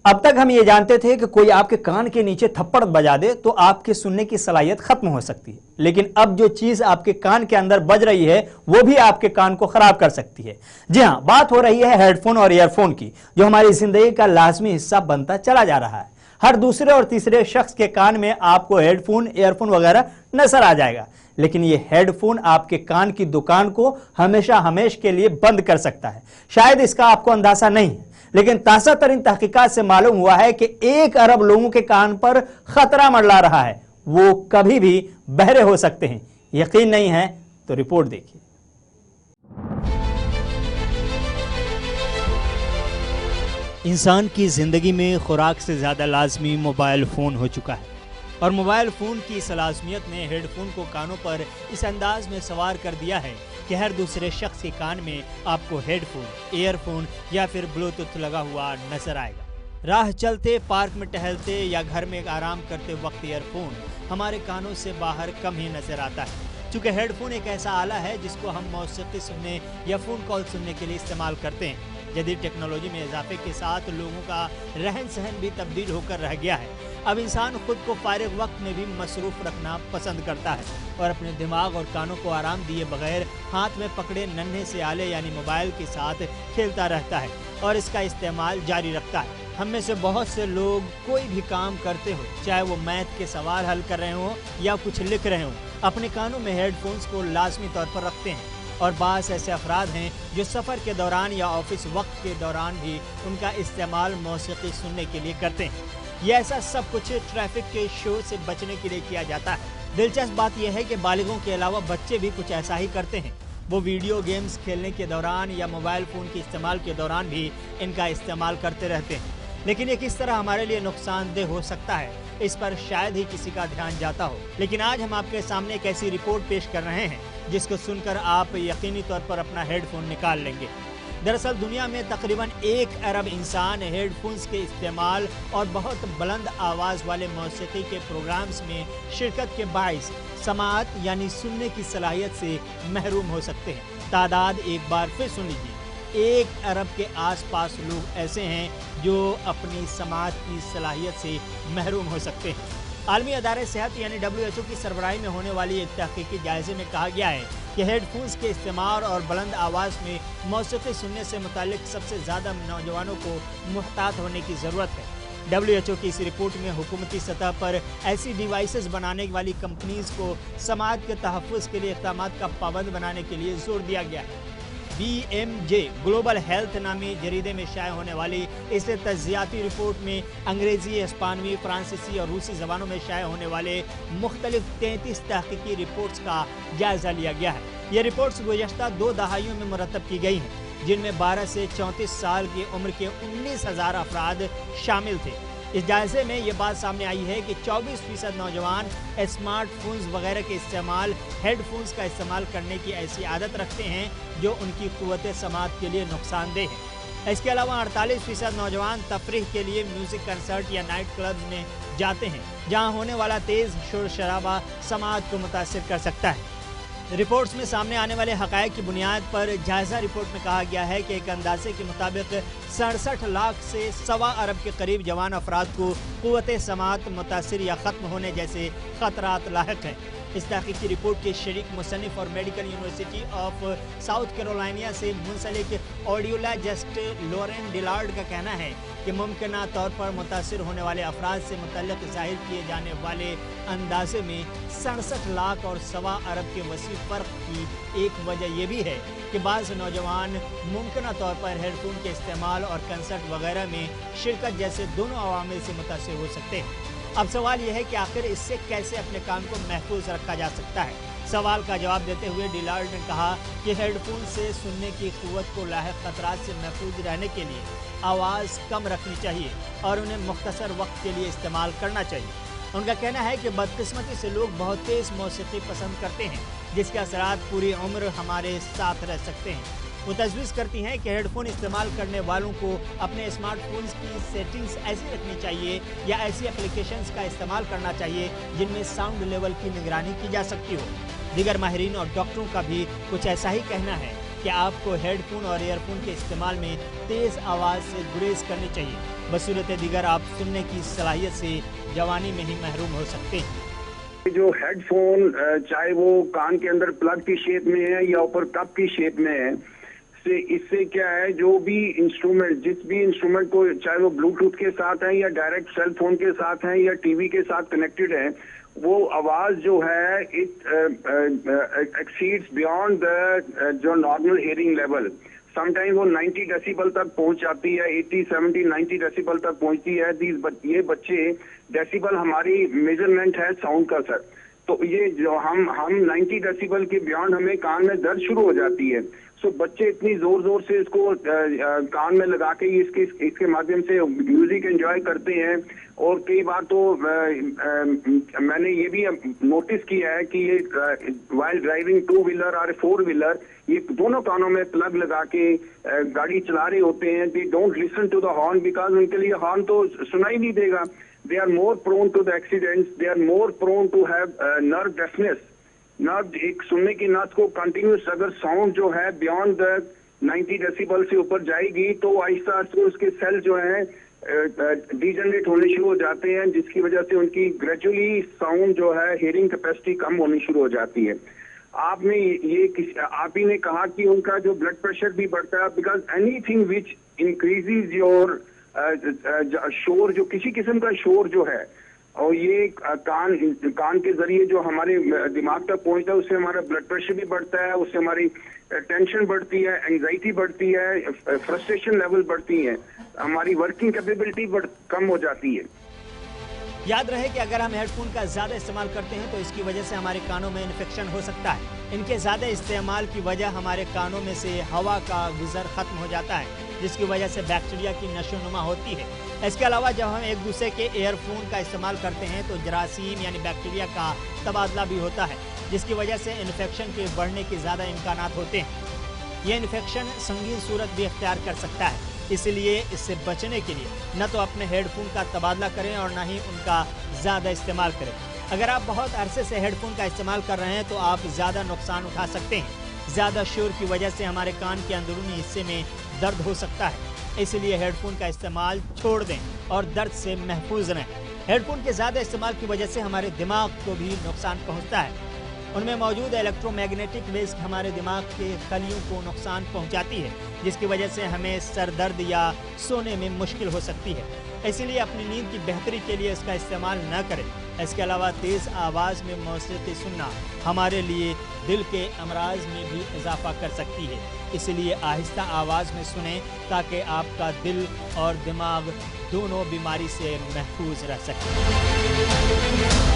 अब तक हम ये जानते थे कि कोई आपके कान के नीचे थप्पड़ बजा दे तो आपके सुनने की सलाहियत खत्म हो सकती है, लेकिन अब जो चीज आपके कान के अंदर बज रही है वो भी आपके कान को खराब कर सकती है। जी हाँ, बात हो रही है हेडफोन और ईयरफोन की, जो हमारी जिंदगी का लाजमी हिस्सा बनता चला जा रहा है। हर दूसरे और तीसरे शख्स के कान में आपको हेडफोन, ईयरफोन वगैरह नजर आ जाएगा, लेकिन ये हेडफोन आपके कान की दुकान को हमेशा हमेश के लिए बंद कर सकता है। शायद इसका आपको अंदाजा नहीं है, लेकिन ताज़ा तरीन तहकीकात से मालूम हुआ है कि 1 अरब लोगों के कान पर खतरा मंडरा रहा है। वो कभी भी बहरे हो सकते हैं। यकीन नहीं है तो रिपोर्ट देखिए। इंसान की जिंदगी में खुराक से ज्यादा लाजमी मोबाइल फोन हो चुका है, और मोबाइल फोन की इस लाजमियत ने हेडफोन को कानों पर इस अंदाज में सवार कर दिया है कि हर दूसरे शख्स के कान में आपको हेडफोन, ईयरफोन या फिर ब्लूटूथ लगा हुआ नजर आएगा। राह चलते, पार्क में टहलते या घर में आराम करते वक्त ईयरफोन हमारे कानों से बाहर कम ही नजर आता है। चूँकि हेडफोन एक ऐसा आला है जिसको हम मौसीकी सुनने या फ़ोन कॉल सुनने के लिए इस्तेमाल करते हैं। जदीद टेक्नोलॉजी में इजाफे के साथ लोगों का रहन सहन भी तब्दील होकर रह गया है। अब इंसान खुद को फारिग वक्त में भी मसरूफ़ रखना पसंद करता है और अपने दिमाग और कानों को आराम दिए बगैर हाथ में पकड़े नन्हे से आले यानी मोबाइल के साथ खेलता रहता है और इसका इस्तेमाल जारी रखता है। हम में से बहुत से लोग कोई भी काम करते हो, चाहे वो मैथ के सवाल हल कर रहे हों या कुछ लिख रहे हों, अपने कानों में हेडफोन्स को लाजमी तौर पर रखते हैं। और बास ऐसे अफराद हैं जो सफ़र के दौरान या ऑफिस वक्त के दौरान भी उनका इस्तेमाल मौसीकी सुनने के लिए करते हैं। ये ऐसा सब कुछ ट्रैफिक के शोर से बचने के लिए किया जाता है। दिलचस्प बात यह है कि बालिगों के अलावा बच्चे भी कुछ ऐसा ही करते हैं। वो वीडियो गेम्स खेलने के दौरान या मोबाइल फ़ोन के इस्तेमाल के दौरान भी इनका इस्तेमाल करते रहते हैं। लेकिन ये किस तरह हमारे लिए नुकसानदेह हो सकता है, इस पर शायद ही किसी का ध्यान जाता हो। लेकिन आज हम आपके सामने एक ऐसी रिपोर्ट पेश कर रहे हैं जिसको सुनकर आप यकीनी तौर पर अपना हेडफोन निकाल लेंगे। दरअसल दुनिया में तकरीबन 1 अरब इंसान हेडफोन्स के इस्तेमाल और बहुत बुलंद आवाज़ वाले मौसीकी के प्रोग्राम्स में शिरकत के बाइस समाअत यानी सुनने की सलाहियत से महरूम हो सकते हैं। तादाद एक बार फिर सुन लीजिए, 1 अरब के आसपास लोग ऐसे हैं जो अपनी समाअत की सलाहियत से महरूम हो सकते हैं। आलमी अदारे सेहत यानी WHO की सरबराही में होने वाली एक तहकीकी जायजे में कहा गया है कि हेडफोन्स के इस्तेमाल और बुलंद आवाज़ में मौसीकी सुनने से मुतालिक सबसे ज़्यादा नौजवानों को मुहतात होने की ज़रूरत है। WHO की इस रिपोर्ट में हुकूमती सतह पर ऐसी डिवाइसेस बनाने वाली कंपनीज़ को समाअत के तहफ़्फ़ुज़ के लिए इक़दामात का पाबंद बनाने के लिए जोर दिया गया है। BMJ ग्लोबल हेल्थ नामी जरीदे में शाये होने वाली इस तज्ज़ियाती रिपोर्ट में अंग्रेज़ी, हिस्पानवी, फ्रांसीसी और रूसी ज़बानों में शाये होने वाले मुख्तलिफ 33 तहकीकी रिपोर्ट्स का जायज़ा लिया गया है। ये रिपोर्ट्स गुज़श्ता 2 दहाइयों में मुरतब की गई हैं, जिनमें 12 से 34 साल की उम्र के 19,000 अफराद शामिल थे। इस जायजे में ये बात सामने आई है कि 24% नौजवान स्मार्टफोन्स वगैरह के इस्तेमाल, हेडफोन्स का इस्तेमाल करने की ऐसी आदत रखते हैं जो उनकी क़ुव्वत समाअत के लिए नुकसानदेह है। इसके अलावा 48% नौजवान तफरीह के लिए म्यूज़िक कंसर्ट या नाइट क्लब्स में जाते हैं, जहां होने वाला तेज़ शोर शराबा समाअत को मुतासिर कर सकता है। रिपोर्ट्स में सामने आने वाले हक़ाइक़ की बुनियाद पर जायज़ा रिपोर्ट में कहा गया है कि एक अंदाजे के मुताबिक 67 लाख से 1.25 अरब के करीब जवान अफराद को क़ुव्वत समाअत मुतासिर या ख़त्म होने जैसे ख़तरात लाहिक़ हैं। इस तहक़ीक़ी रिपोर्ट के शरीक मुसन्निफ़ और medical university of south Carolina से मुंसलिक ऑडियोलॉजिस्ट लॉरेन डिलार्ड का कहना है कि मुमकिना तौर पर मुतासिर होने वाले अफराद से मुतल्लिक़ ज़ाहिर किए जाने वाले अंदाजे में 67 लाख और 1.25 अरब के वसी फ़र्क की एक वजह यह भी है कि बाज़ नौजवान मुमकिना तौर पर हेडफोन के इस्तेमाल और कंसर्ट वगैरह में शिरकत जैसे दोनों अवामिल से मुतासिर हो सकते हैं। अब सवाल यह है कि आखिर इससे कैसे अपने कान को महफूज रखा जा सकता है। सवाल का जवाब देते हुए डिलार्ड ने कहा कि हेडफोन से सुनने की क़ुव्वत को लाहिक़ ख़तरात से महफूज रहने के लिए आवाज़ कम रखनी चाहिए और उन्हें मुख्तसर वक्त के लिए इस्तेमाल करना चाहिए। उनका कहना है कि बदकिस्मती से लोग बहुत तेज़ मौसीकी पसंद करते हैं, जिसके असरात पूरी उम्र हमारे साथ रह सकते हैं। वो तजवीज़ करती हैं कि हेडफोन इस्तेमाल करने वालों को अपने स्मार्टफोन्स की सेटिंग्स ऐसी रखनी चाहिए या ऐसी एप्लीकेशंस का इस्तेमाल करना चाहिए जिनमें साउंड लेवल की निगरानी की जा सकती हो। दीगर माहिरीन और डॉक्टरों का भी कुछ ऐसा ही कहना है। کہ آپ को हेडफोन और ईयरफोन के इस्तेमाल में तेज़ आवाज़ से गुरेज करनी चाहिए। बसूरत दीगर आप सुनने की सलाहियत से जवानी में ही महरूम हो सकते हैं। जो हेडफोन चाहे वो कान के अंदर प्लग की शेप में है या ऊपर कप की शेप में है, इससे क्या है, जो भी इंस्ट्रूमेंट, जिस भी इंस्ट्रूमेंट को, चाहे वो ब्लूटूथ के साथ है या डायरेक्ट सेल फोन के साथ है या टीवी के साथ कनेक्टेड है, वो आवाज जो है इट एक्सीड्स बियॉन्ड द जो नॉर्मल हियरिंग लेवल। समटाइम वो 90 डेसिबल तक पहुंच जाती है, 80, 70, 90 डेसिबल तक पहुंचती है। ये बच्चे, डेसिबल हमारी मेजरमेंट है साउंड का सर, तो ये जो हम 90 डेसिबल के बियॉन्ड हमें कान में दर्द शुरू हो जाती है। सो बच्चे इतनी जोर से इसको कान में लगा के इसके माध्यम से म्यूजिक एंजॉय करते हैं। और कई बार तो मैंने ये भी नोटिस किया है कि ये वाइल ड्राइविंग 2 व्हीलर और 4 व्हीलर, ये दोनों कानों में प्लग लगा के गाड़ी चला रहे होते हैं। They don't listen to the horn because उनके लिए हॉर्न तो सुनाई नहीं देगा। They are more prone to the accidents. They are more prone to have nerve deafness. Nerve, एक सुनने की नस को कंटिन्यूस अगर साउंड जो है बियॉन्ड द 90 डेसिबल से ऊपर जाएगी तो आहिस्ता आहिस्ता उसके सेल जो है डिजनरेट होने शुरू हो जाते हैं, जिसकी वजह से उनकी ग्रेजुअली साउंड जो है हियरिंग कैपेसिटी कम होनी शुरू हो जाती है। आपने आप ही ने कहा कि उनका जो ब्लड प्रेशर भी बढ़ता है because anything which increases your शोर, जो किसी किस्म का शोर जो है, और ये कान के जरिए जो हमारे दिमाग तक पहुंचता है, उससे हमारा ब्लड प्रेशर भी बढ़ता है, उससे हमारी टेंशन बढ़ती है, एंजाइटी बढ़ती है, फ्रस्ट्रेशन लेवल बढ़ती है, हमारी वर्किंग कैपेबिलिटी कम हो जाती है। याद रहे कि अगर हम हेडफोन का ज़्यादा इस्तेमाल करते हैं तो इसकी वजह से हमारे कानों में इन्फेक्शन हो सकता है। इनके ज़्यादा इस्तेमाल की वजह हमारे कानों में से हवा का गुजर ख़त्म हो जाता है, जिसकी वजह से बैक्टीरिया की नशोनुमा होती है। इसके अलावा जब हम एक दूसरे के ईयरफोन का इस्तेमाल करते हैं तो जरासीम यानी बैक्टीरिया का तबादला भी होता है, जिसकी वजह से इन्फेक्शन के बढ़ने के ज़्यादा इम्कानात होते हैं। ये इन्फेक्शन संगीन सूरत भी इख्तियार कर सकता है, इसलिए इससे बचने के लिए न तो अपने हेडफोन का तबादला करें और न ही उनका ज़्यादा इस्तेमाल करें। अगर आप बहुत अरसे से हेडफोन का इस्तेमाल कर रहे हैं तो आप ज़्यादा नुकसान उठा सकते हैं। ज़्यादा शोर की वजह से हमारे कान के अंदरूनी हिस्से में दर्द हो सकता है, इसलिए हेडफोन का इस्तेमाल छोड़ दें और दर्द से महफूज रहें। हेडफोन के ज़्यादा इस्तेमाल की वजह से हमारे दिमाग को भी नुकसान पहुँचता है। उनमें मौजूद इलेक्ट्रोमैग्नेटिक वेव्स हमारे दिमाग के खलियों को नुकसान पहुंचाती है, जिसकी वजह से हमें सर दर्द या सोने में मुश्किल हो सकती है। इसीलिए अपनी नींद की बेहतरी के लिए इसका इस्तेमाल न करें। इसके अलावा तेज़ आवाज़ में मौसीकी सुनना हमारे लिए दिल के अमराज में भी इजाफा कर सकती है, इसलिए आहिस्ता आवाज़ में सुनें ताकि आपका दिल और दिमाग दोनों बीमारी से महफूज रह सकें।